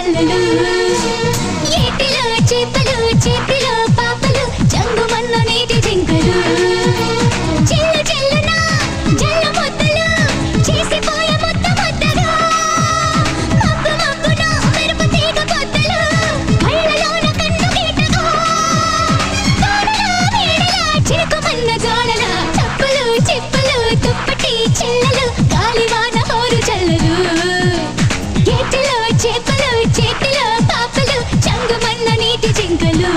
చెల్లెలు ఏటిలో చేపలు చేతిలో పాపలు చంగుమన్న నీటి జింకలు చెల్లు చెల్లున జల్ల ముద్దలు చేసిపోయే ముద్ద ముద్దగా మబ్బు మబ్బున మెరుపు తీగ పొద్దలు కళ్ళలోన కన్ను గీటగా తోడలా వేడలా చిరుకుమన్న జోడల చప్పులు చిప్పులు దుప్పటి చెల్లెలు గాలివాన హోరు చల్లలు ఏటిలో చేపలు చేతిలో పాపలు చంగుమన్న నీటి జింకలు